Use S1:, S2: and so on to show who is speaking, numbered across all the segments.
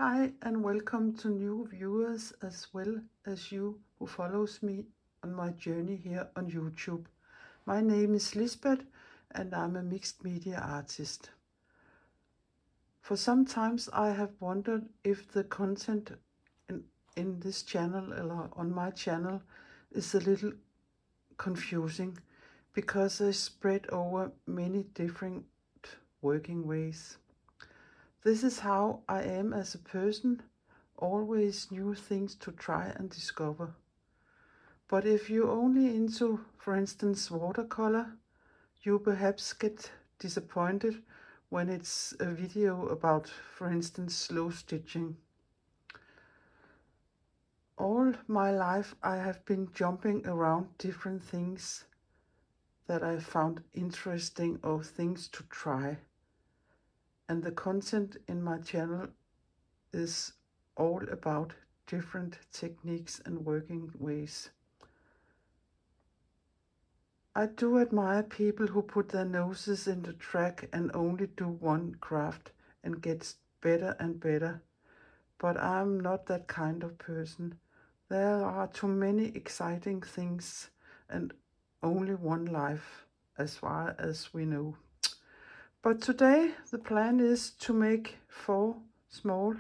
S1: Hi and welcome to new viewers as well as you who follows me on my journey here on YouTube. My name is Lisbeth and I'm a mixed media artist. For some times I have wondered if the content in this channel or on my channel is a little confusing because I spread over many different working ways. This is how I am as a person, always new things to try and discover. But if you're only into, for instance, watercolor, you perhaps get disappointed when it's a video about, for instance, slow stitching. All my life I have been jumping around different things that I found interesting or things to try. And the content in my channel is all about different techniques and working ways. I do admire people who put their noses in the track and only do one craft and gets better and better, but I'm not that kind of person. There are too many exciting things and only one life as far as we know. But today the plan is to make 4 small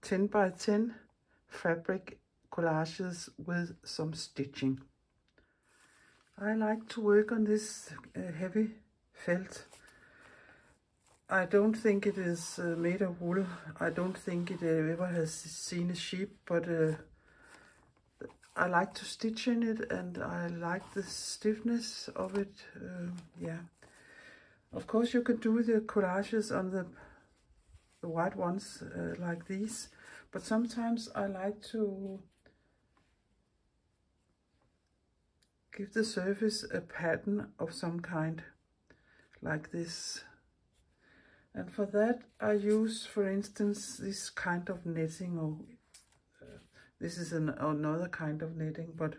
S1: 10 by 10 fabric collages with some stitching. I like to work on this heavy felt. I don't think it is made of wool. I don't think it ever has seen a sheep, but I like to stitch in it and I like the stiffness of it. Yeah. Of course you can do the collages on the white ones like these, but sometimes I like to give the surface a pattern of some kind like this, and for that I use, for instance, this kind of netting, or this is another kind of netting, but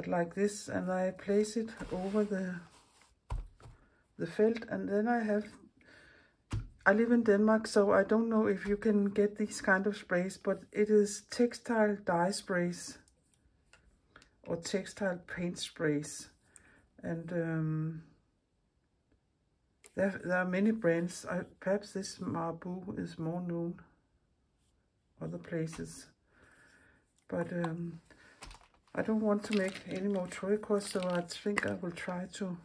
S1: like this, and I place it over the felt. And then I live in Denmark, so I don't know if you can get these kind of sprays, but it is textile dye sprays or textile paint sprays. And there are many brands. Perhaps this Marabou is more known other places. But I don't want to make any more turquoise, so I think I will try to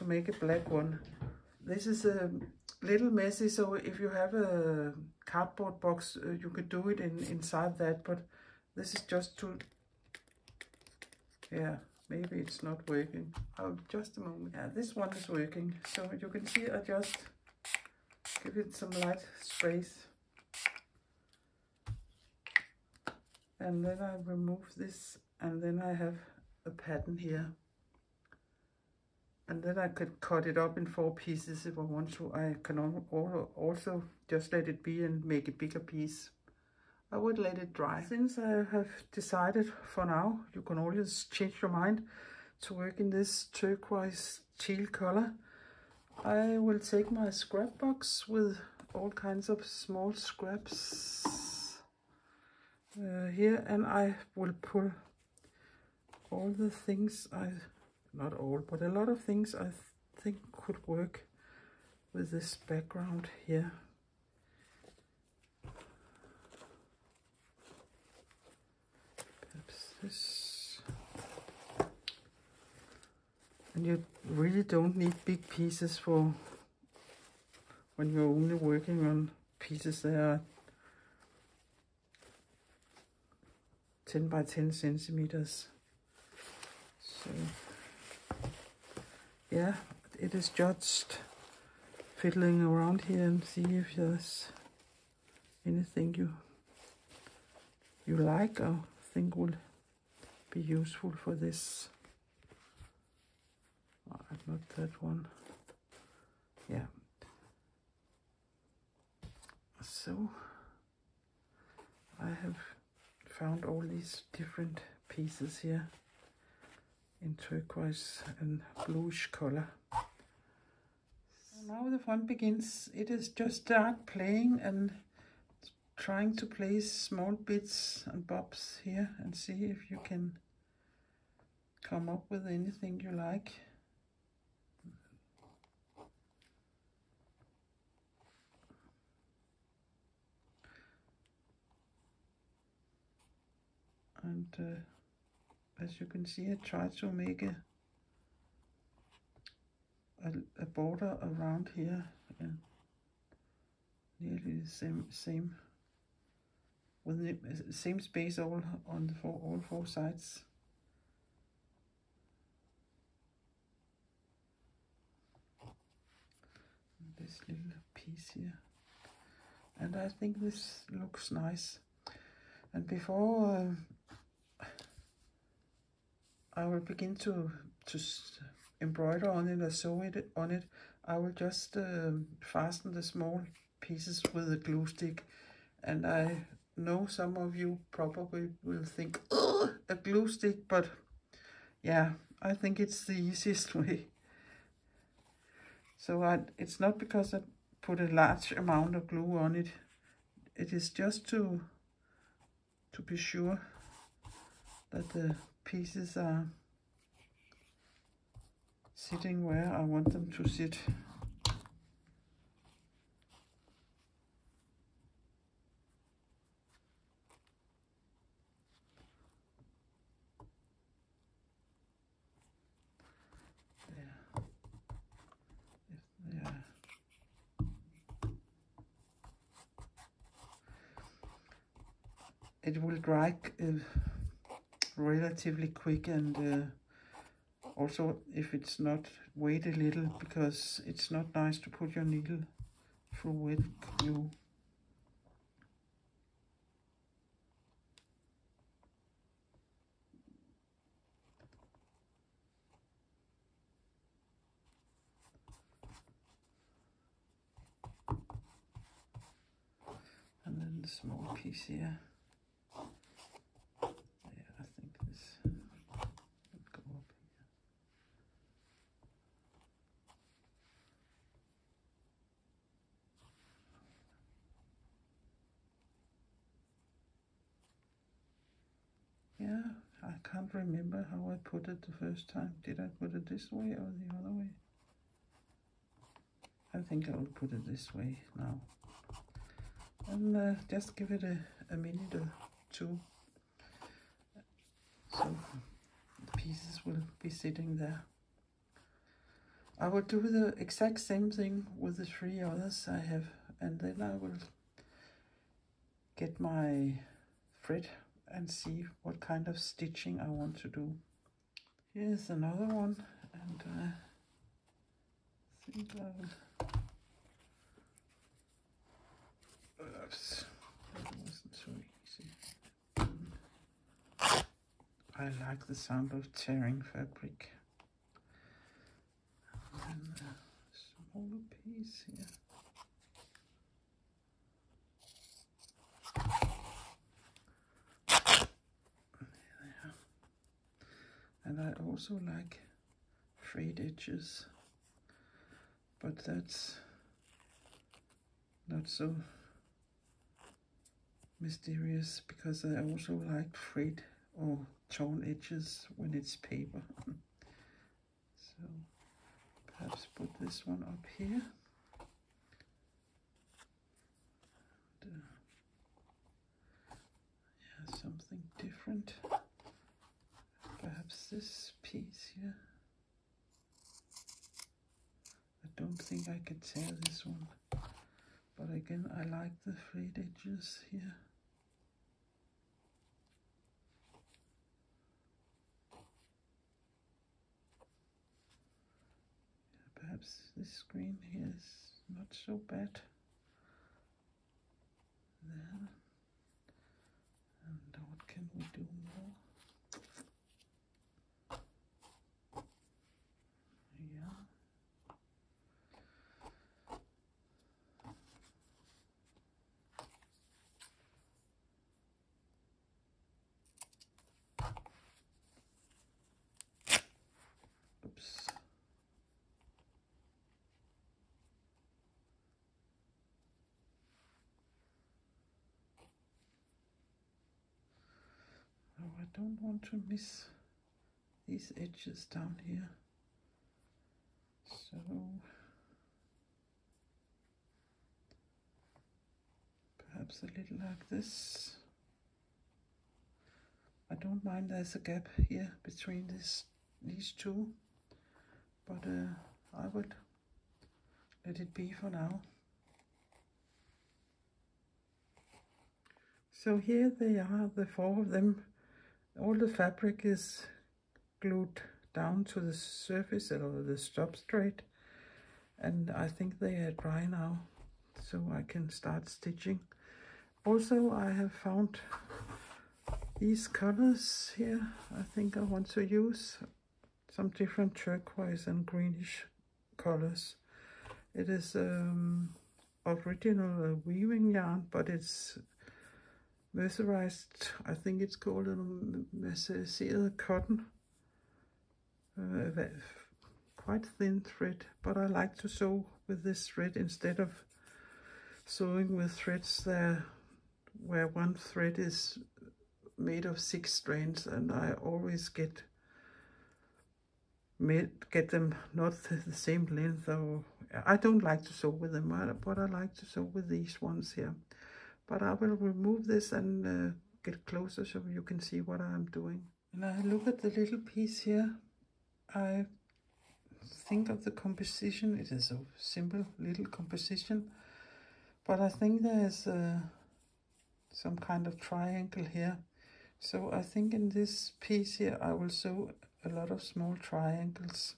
S1: make a black one. This is a little messy, so if you have a cardboard box, you could do it inside that, but this is just to, yeah, maybe it's not working. Oh, just a moment. Yeah, this one is working. So you can see I just give it some light sprays. And then I remove this, and then I have a pattern here. And then I could cut it up in 4 pieces if I want to. I can also just let it be and make a bigger piece. I would let it dry. Since I have decided for now, you can always change your mind, to work in this turquoise teal color, I will take my scrap box with all kinds of small scraps here, and I will pull all the things not all, but a lot of things I think could work with this background here. Perhaps this. And you really don't need big pieces for when you're only working on pieces that are 10 by 10 centimeters. So yeah, it is just fiddling around here and see if there's anything you like or think will be useful for this. Not that one. Yeah. So I have found all these different pieces here in turquoise and bluish color. Now the fun begins. It is just start playing and trying to place small bits and bobs here and see if you can come up with anything you like. And as you can see, I try to make a border around here, and nearly the same with the same space all on all four sides. And this little piece here, and I think this looks nice. And before I will begin to embroider on it or sew it on it, I will just fasten the small pieces with a glue stick. And I know some of you probably will think, oh, a glue stick, but yeah, I think it's the easiest way. So it's not because I put a large amount of glue on it. It is just to be sure that the pieces are sitting where I want them to sit. It will dry relatively quick, and also if it's not, wait a little, because it's not nice to put your needle through wet glue. And then the small piece here. Yeah, I think this will go up here. Yeah, I can't remember how I put it the first time. Did I put it this way or the other way? I think I will put it this way now. And just give it a minute or two. So the pieces will be sitting there. I will do the exact same thing with the 3 others I have, and then I will get my thread and see what kind of stitching I want to do. Here's another one, and I think I will... Oops, that wasn't so easy. I like the sound of tearing fabric. And then a smaller piece here. There. And I also like frayed edges, but that's not so mysterious, because I also like frayed or torn edges when it's paper. So perhaps put this one up here. And, yeah, something different. Perhaps this piece here. I don't think I could tear this one, but again, I like the frayed edges here. Perhaps this green here is not so bad. There. And what can we do more? Yeah. Oops. don't want to miss these edges down here. So perhaps a little like this. I don't mind there's a gap here between these two, but I would let it be for now. So here they are, the 4 of them. All the fabric is glued down to the surface or the substrate, and I think they are dry now, so I can start stitching. Also, I have found these colors here. I think I want to use some different turquoise and greenish colors. It is original weaving yarn, but it's mercerized. I think it's called a mercerized cotton. Quite thin thread, but I like to sew with this thread instead of sewing with threads there where one thread is made of 6 strands, and I always get them not the same length, or I don't like to sew with them, but I like to sew with these ones here. But I will remove this and get closer so you can see what I'm doing. And I look at the little piece here. I think of the composition. It is a simple little composition, but I think there's some kind of triangle here. So I think in this piece here I will sew a lot of small triangles.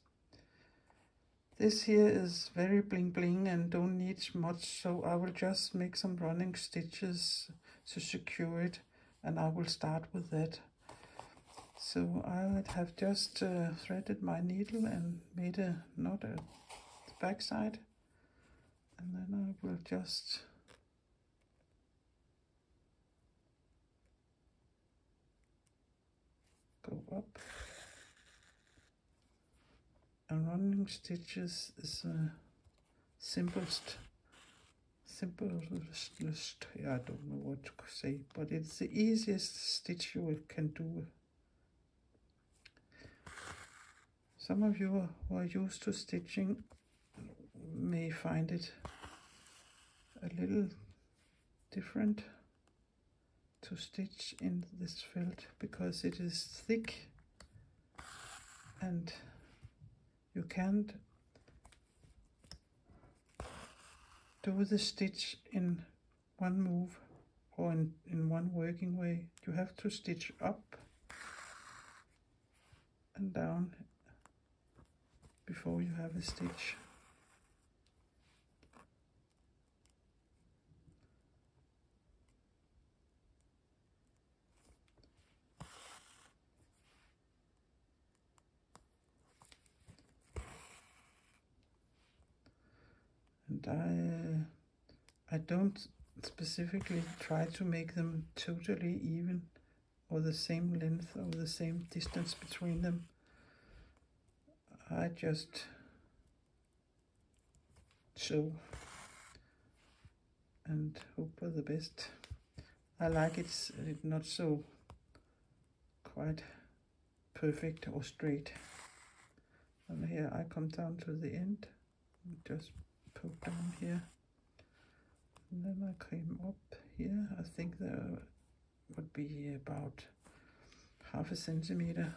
S1: This here is very bling bling and don't need much, so I will just make some running stitches to secure it, and I will start with that. So I have just threaded my needle and made a knot at the back side, and then I will just go up. And running stitches is simplest, yeah, I don't know what to say, but it's the easiest stitch you can do. Some of you who are used to stitching may find it a little different to stitch in this felt, because it is thick and you can't do the stitch in one move or in one working way. You have to stitch up and down before you have a stitch. And I don't specifically try to make them totally even or the same length or the same distance between them. I just sew and hope for the best. I like it's not so quite perfect or straight. And here I come down to the end and just poke down here, and then I came up here. I think there would be about 1/2 centimeter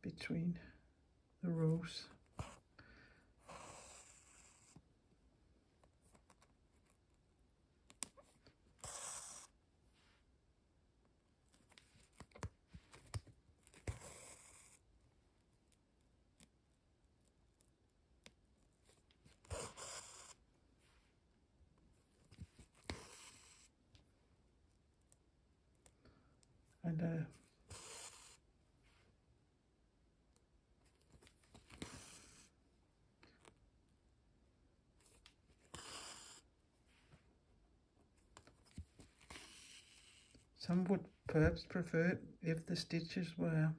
S1: between the rows. And some would perhaps prefer if the stitches were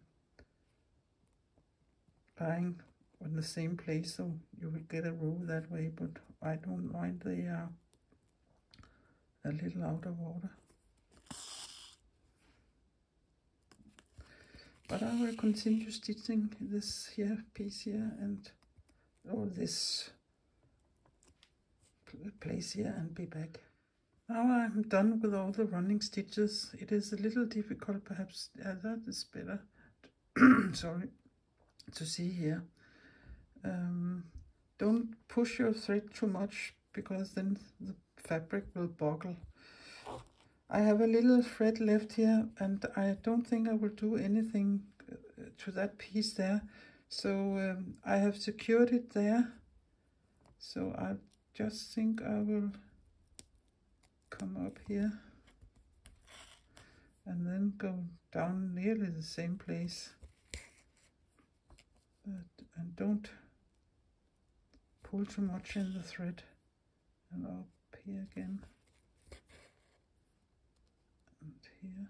S1: lying in the same place, so you would get a row that way, but I don't mind. They are a little out of order. But I will continue stitching this here piece here and all this place here and be back. Now I'm done with all the running stitches. It is a little difficult, perhaps. Yeah, that is better. Sorry, to see here. Don't push your thread too much, because then the fabric will buckle. I have a little thread left here, and I don't think I will do anything to that piece there. So I have secured it there. So I just think I will come up here and then go down nearly the same place. And don't pull too much in the thread. And up here again. And here.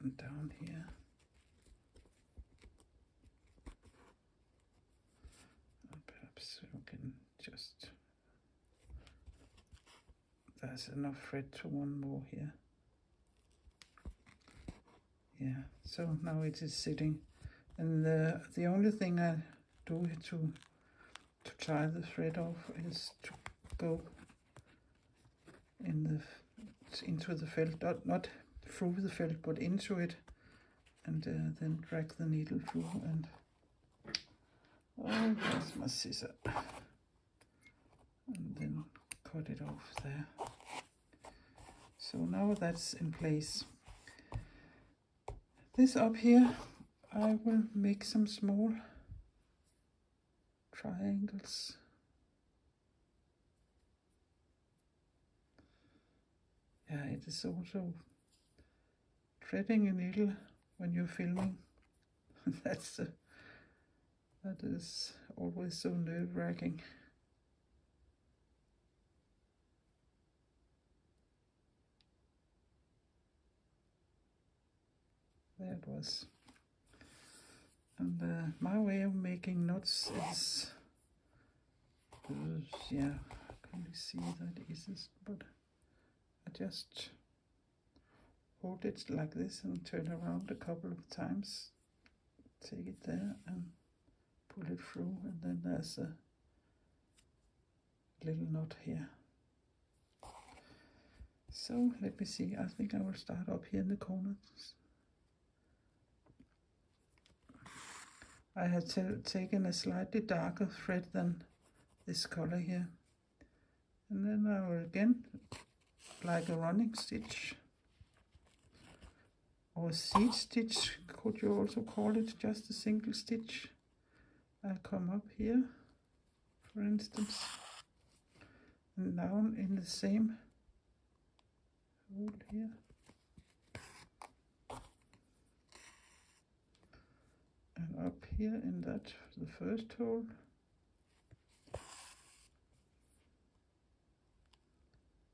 S1: And down here. And perhaps we can just... There's enough thread to one more here. Yeah, so now it is sitting. And the only thing I do to tie the thread off is to go into the felt, not through the felt, but into it, and then drag the needle through. And oh, there's my scissor, and then cut it off there. So now that's in place. This up here, I will make some small triangles. Yeah, it is also threading a needle when you're filming. That is always so nerve-wracking. There it was. And my way of making knots is, yeah, I can't see that easiest, but I just hold it like this and turn around a couple of times, take it there and pull it through, and then there's a little knot here. So let me see, I think I will start up here in the corners. I have taken a slightly darker thread than this color here. And then I will again, like a running stitch, or seed stitch, could you also call it, just a single stitch. I'll come up here, for instance, and down in the same hole here. And up here in that, the first hole.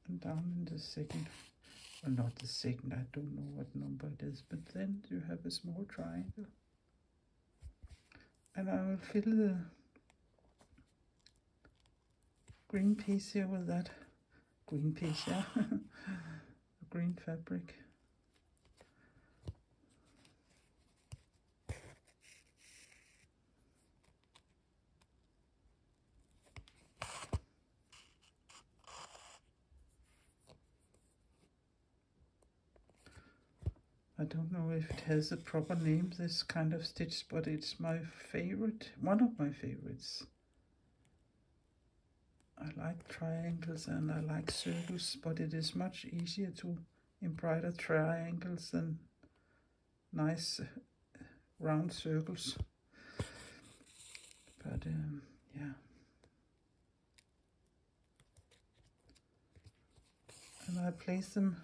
S1: And down in the second, well, not the second, I don't know what number it is, but then you have a small triangle. And I will fill the green piece here with that green piece, yeah, the green fabric. I don't know if it has a proper name, this kind of stitch, but it's my favorite, one of my favorites. I like triangles and I like circles, but it is much easier to embroider triangles than nice round circles. But yeah. And I place them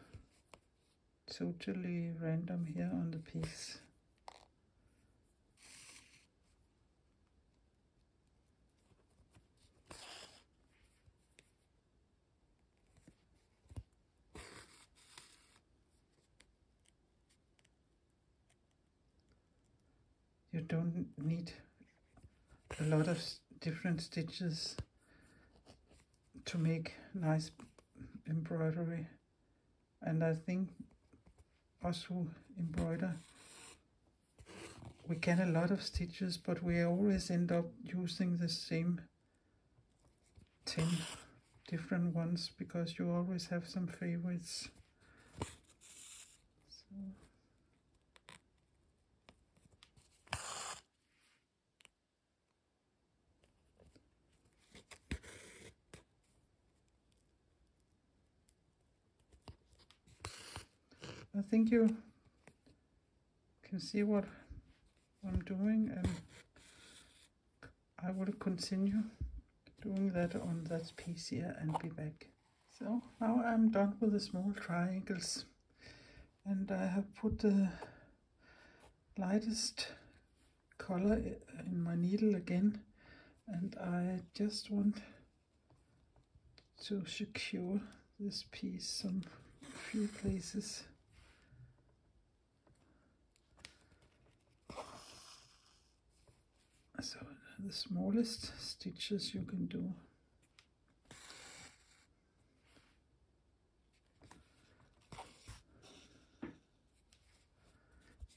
S1: totally random here on the piece. You don't need a lot of different stitches to make nice embroidery. And I think us who embroider, we get a lot of stitches, but we always end up using the same 10 different ones because you always have some favorites. So. I think you can see what I'm doing, and I will continue doing that on that piece here and be back. So now I'm done with the small triangles, and I have put the lightest color in my needle again, and I just want to secure this piece some few places. So the smallest stitches you can do.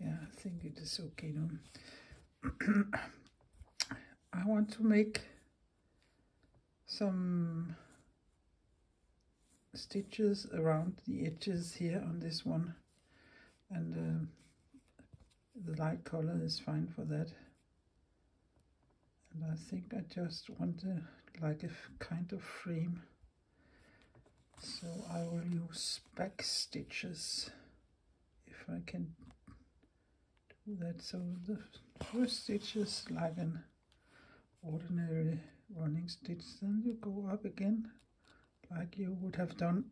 S1: Yeah, I think it is okay now. I want to make some stitches around the edges here on this one, and the light color is fine for that. And I think I just want like a kind of frame, so I will use back stitches if I can do that. So the first stitch is like an ordinary running stitch, then you go up again like you would have done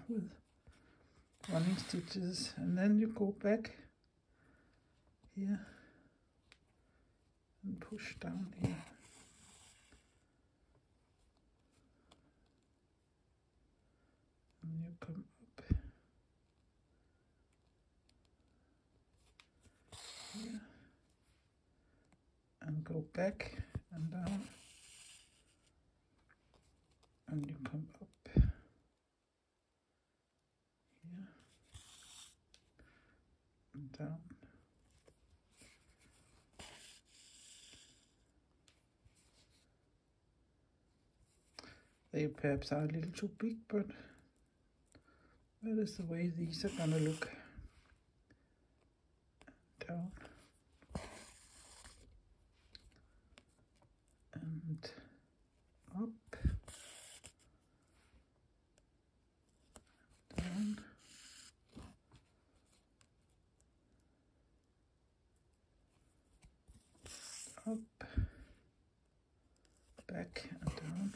S1: with running stitches, and then you go back here and push down here. And you come up here and go back and down, and you come up here and down. They perhaps are a little too big, but that is the way these are gonna look. Down and up, down, up, back and down.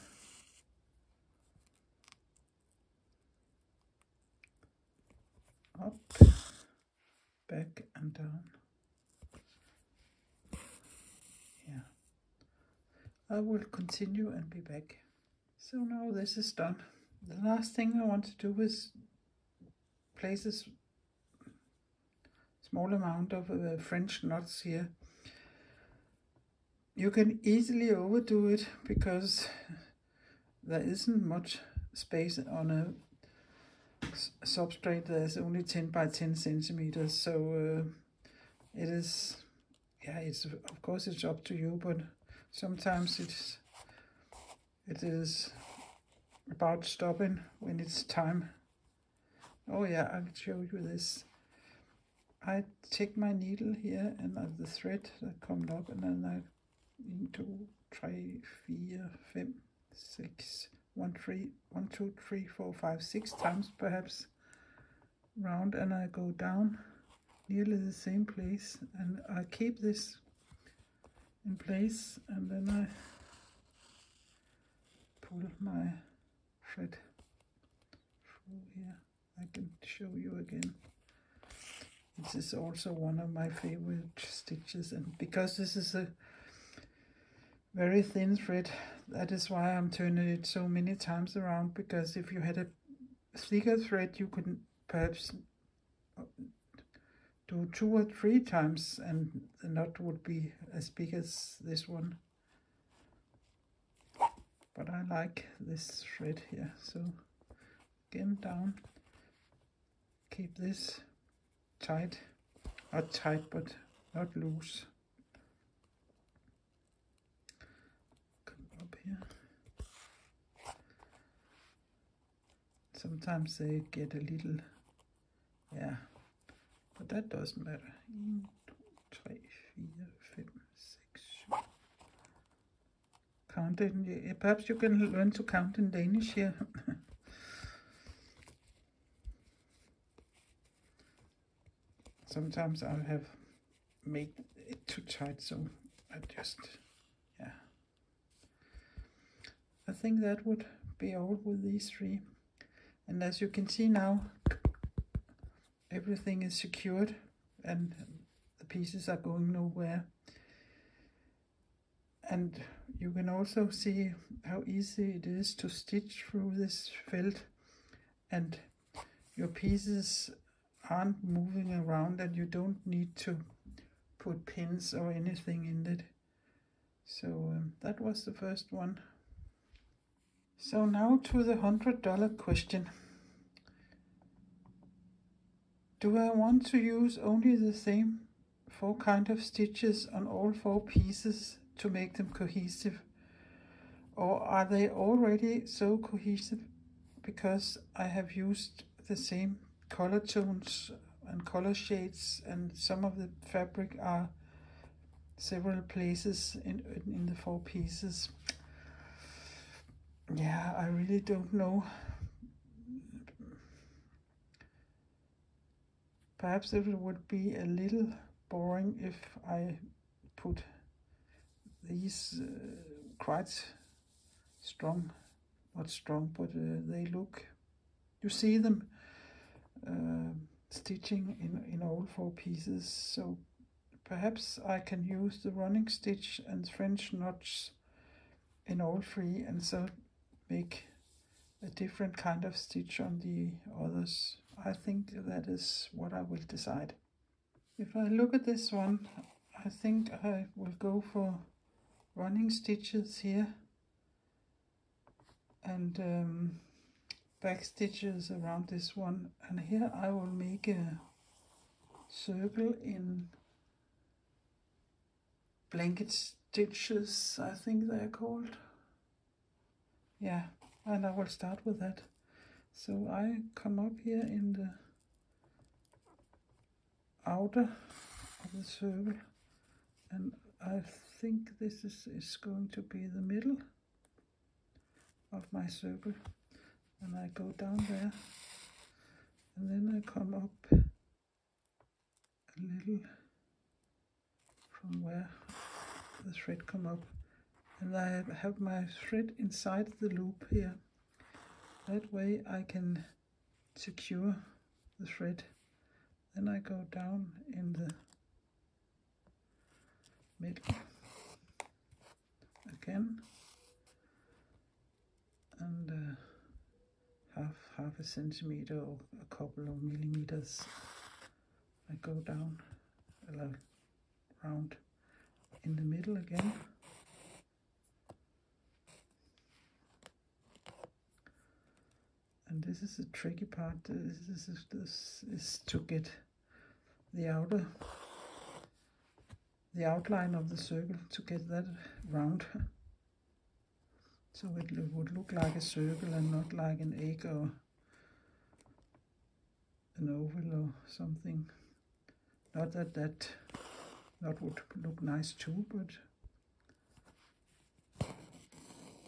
S1: Up, back and down. Yeah, I will continue and be back. So now this is done. The last thing I want to do is place a small amount of French knots here. You can easily overdo it because there isn't much space on a substrate. There's only 10 by 10 centimeters, so it is, yeah, it's of course it's up to you, but sometimes it is about stopping when it's time. Oh yeah, I'll show you this. I take my needle here and the thread that comes up, and then I 1, 2, 3, 4, 5, 6, 1, 2, 3, 4, 5, 6 times perhaps round, and I go down nearly the same place, and I keep this in place, and then I pull my thread through here. I can show you again. This is also one of my favorite stitches, and because this is a very thin thread, that is why I'm turning it so many times around, because if you had a thicker thread you could perhaps do 2 or 3 times and the knot would be as big as this one. but I like this thread here. So again down, keep this tight, not tight but not loose. Come up here. Sometimes they get a little, yeah, but that doesn't matter. 1, 2, 3, 4, 5, 6, 7. Count it. Perhaps you can learn to count in Danish here. Sometimes I have made it too tight, so I just, yeah. I think that would be all with these 3. And as you can see now, everything is secured and the pieces are going nowhere. And you can also see how easy it is to stitch through this felt, and your pieces aren't moving around and you don't need to put pins or anything in it. So that was the first one. So now to the $100 question. Do I want to use only the same 4 kind of stitches on all 4 pieces to make them cohesive? Or are they already so cohesive because I have used the same color tones and color shades, and some of the fabric are several places in the 4 pieces? Yeah, I really don't know. Perhaps it would be a little boring if I put these quite strong, not strong, but they look, you see them stitching in all 4 pieces. So perhaps I can use the running stitch and French knots in all 3 and so make a different kind of stitch on the others. I think that is what I will decide. If I look at this one, I think I will go for running stitches here and back stitches around this one, and here I will make a circle in blanket stitches, I think they're called. Yeah, and I will start with that. So I come up here in the outer of the circle, and I think this is going to be the middle of my circle, and I go down there, and then I come up a little from where the thread come up, and I have my thread inside the loop here. That way I can secure the thread. Then I go down in the middle again, and half a centimeter or a couple of millimeters, I go down around in the middle again. And this is the tricky part. This is to get the outline of the circle, to get that round, so it would look like a circle and not like an egg or an oval or something. Not that would look nice too, but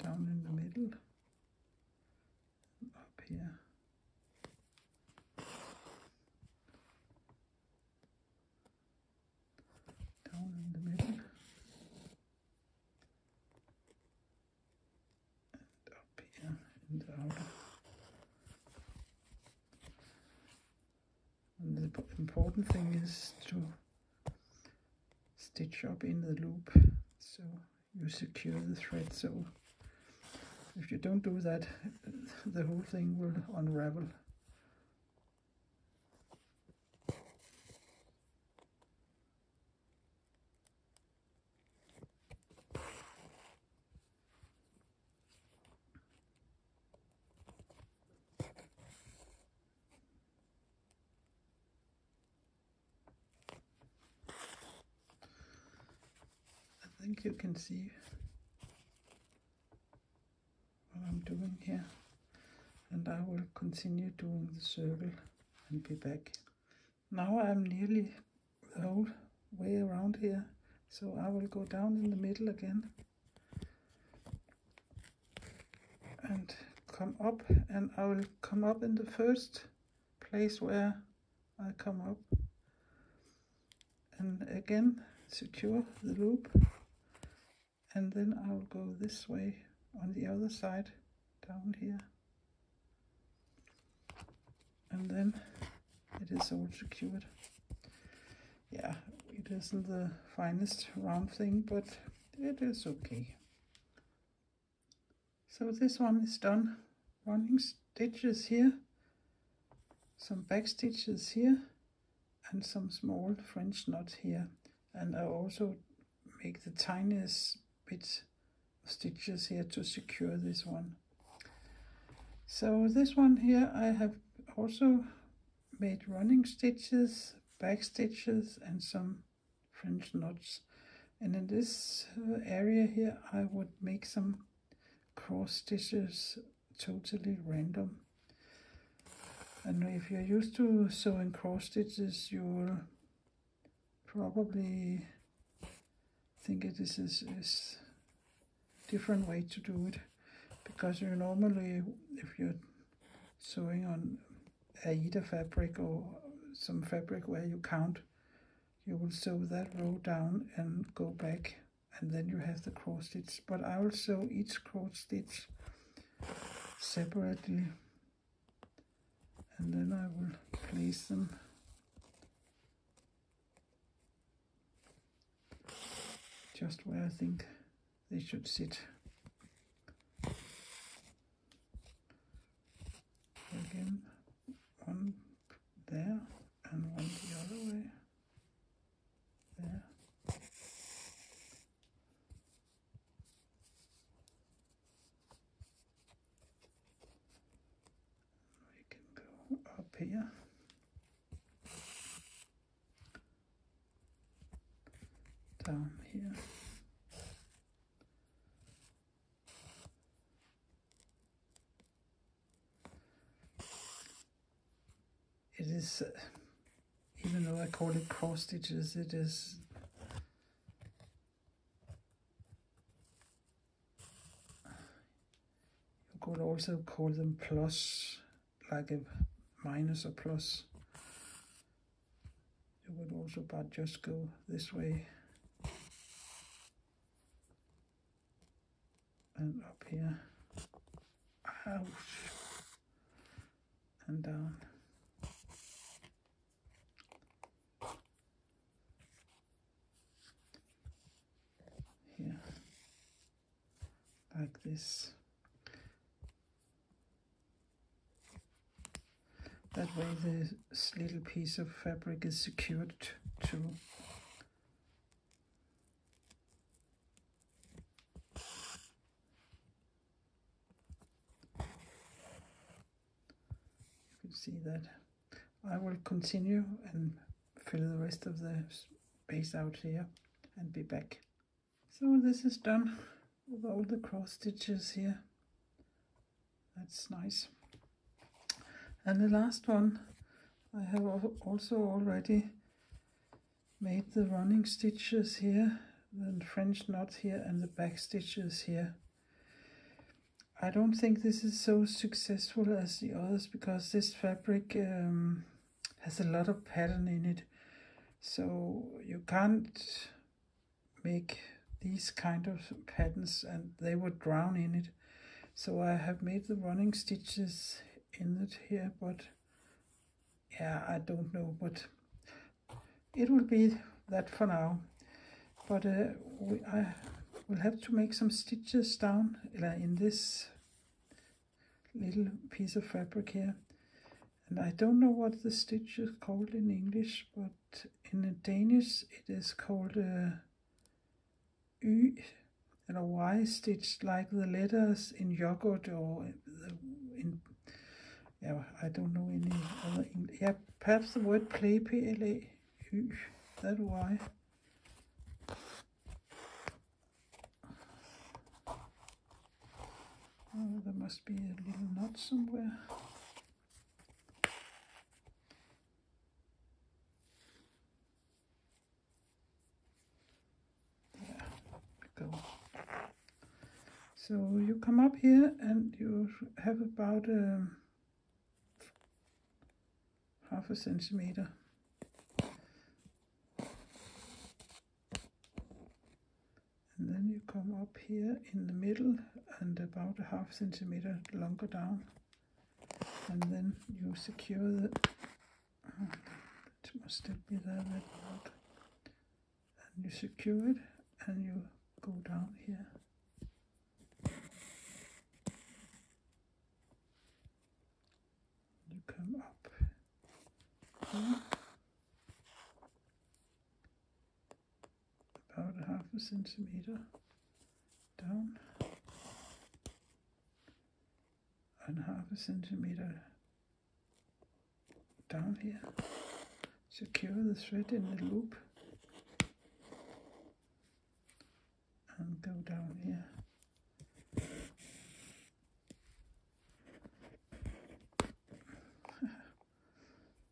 S1: down in the middle, up here. Down in the middle, and up here in the outer. And the important thing is to stitch up in the loop, so you secure the thread. So if you don't do that, the whole thing will unravel. I think you can see what I'm doing here, and I will continue doing the circle and be back. Now I'm nearly the whole way around here, so I will go down in the middle again and come up, and I will come up in the first place where I come up, and again secure the loop, and then I'll go this way on the other side down here, and then it is all secured. Yeah, it isn't the finest round thing, but it is okay. So this one is done. Running stitches here, some back stitches here, and some small French knots here, and I also make the tiniest bit of stitches here to secure this one. So this one here I have also made running stitches, back stitches, and some French knots, and in this area here I would make some cross stitches totally random. And if you're used to sewing cross stitches, you will probably think it is different way to do it, because you normally, if you're sewing on Aida fabric or some fabric where you count, you will sew that row down and go back, and then you have the cross stitch. But I will sew each cross stitch separately, and then I will place them just where I think they should sit. Again, one there and one the other way. There. We can go up here. Down here. It is, even though I call it cross stitches, it is you could also call them plus, like a minus or plus. You would also but just go this way and up here, ouch, and down. Here, like this. That way this little piece of fabric is secured too. You can see that. I will continue and fill the rest of the space out here and be back. So this is done with all the cross stitches here. That's nice. And the last one, I have also already made the running stitches here, the French knot here, and the back stitches here. I don't think this is so successful as the others, because this fabric has a lot of pattern in it, so you can't make these kind of patterns and they would drown in it. So I have made the running stitches in it here, but yeah, I don't know, but it will be that for now. But I will have to make some stitches down in this little piece of fabric here, and I don't know what the stitch is called in English, but in Danish it is called Y and Y stitch, like the letters in yogurt, or in, yeah, I don't know any other English. Yeah, perhaps the word play, P-L-A-Y, that Y. Oh, there must be a little knot somewhere. There we go. So you come up here and you have about half a centimeter. And then you come up here in the middle and about a half centimeter longer down. And then you secure the, it must still be there, that knot. And you secure it and you go down here. You come up here. About a half a centimeter down and half a centimeter down here. Secure the thread in the loop and go down here.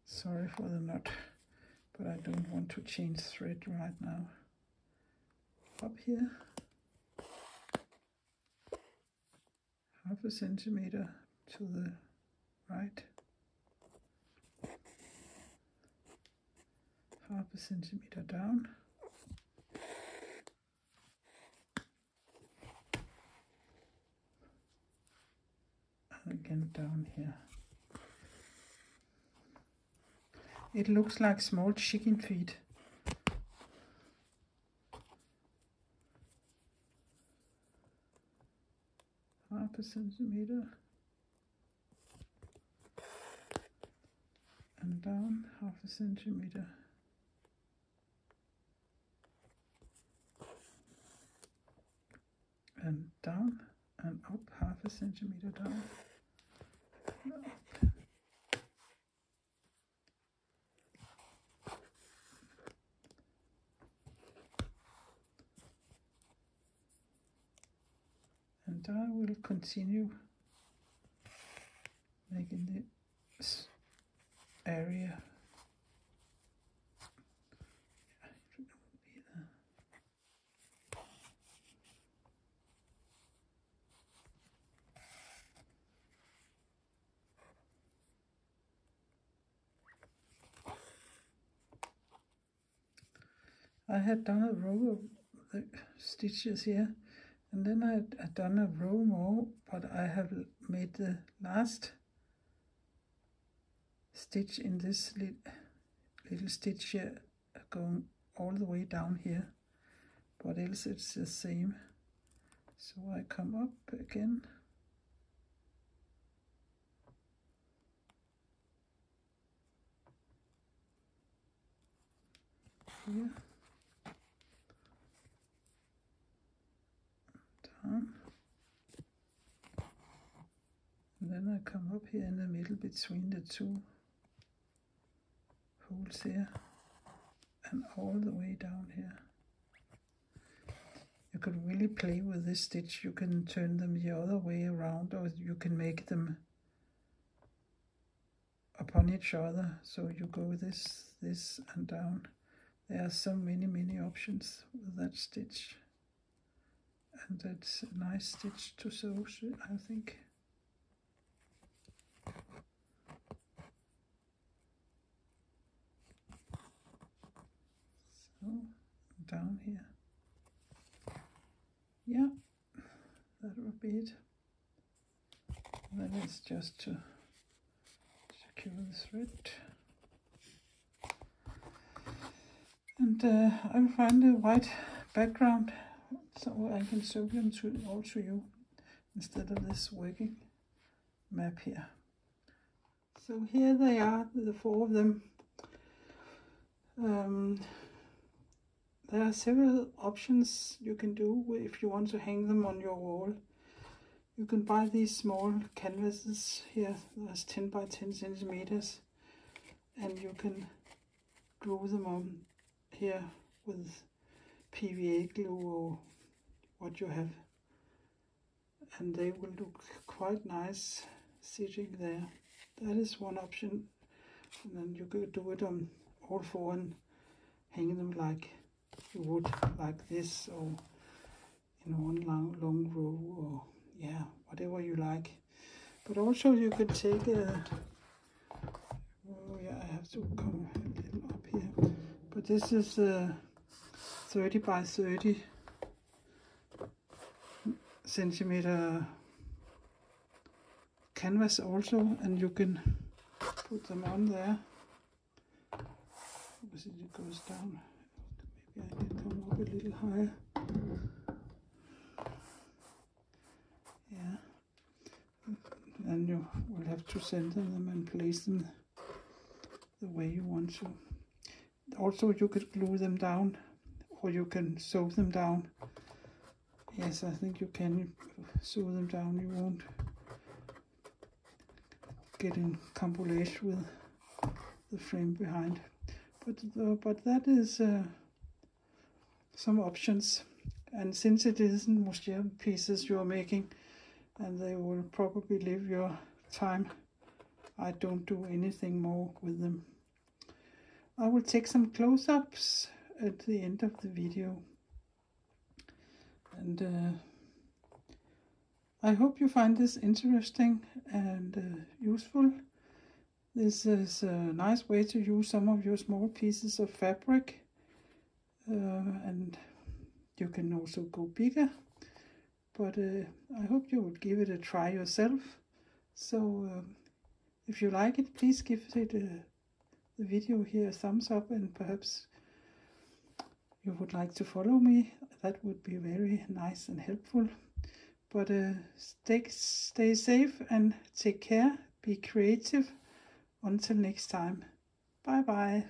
S1: Sorry for the knot, but I don't want to change thread right now. Up here, half a centimeter to the right, half a centimeter down, and again down here. It looks like small chicken feet. Half a centimeter and down half a centimeter and down and up half a centimeter down and up. And I will continue making this area. I had done a row of the stitches here, and then I had done a row more, but I have made the last stitch in this little stitch here going all the way down here, but else it's the same. So I come up again. Here. Down. And then I come up here in the middle between the two holes here and all the way down here. You could really play with this stitch. You can turn them the other way around, or you can make them upon each other. So you go this and down. There are so many options with that stitch. And that's a nice stitch to sew, I think. So, down here. Yeah, that would be it. Then it's just to secure the thread. And I will find a white background so I can sew them all to you instead of this working map here. So here they are, the 4 of them. There are several options you can do if you want to hang them on your wall. You can buy these small canvases here, that's 10 by 10 centimeters, and you can glue them on here with PVA glue or what you have. and they will look quite nice sitting there. That is one option, and then you could do it on all four and hang them like you would like this, or in one long row, or yeah, whatever you like. But also you could take a, oh yeah, I have to come a little up here, but this is a 30 by 30 centimeter canvas also, and you can put them on there. It goes down. Maybe I can come up a little higher. Yeah. Then you will have to center them and place them the way you want to. Also, you could glue them down, or you can sew them down. Yes, I think you can sew them down. You won't get in collages with the frame behind. But that is some options. And since it isn't museum pieces you're making, and they will probably live your time, I don't do anything more with them. I will take some close-ups at the end of the video. And I hope you find this interesting and useful. This is a nice way to use some of your small pieces of fabric, and you can also go bigger, but I hope you would give it a try yourself. So if you like it, please give it the video here a thumbs up, and perhaps you would like to follow me. That would be very nice and helpful. But stay safe and take care. Be creative. Until next time. Bye bye.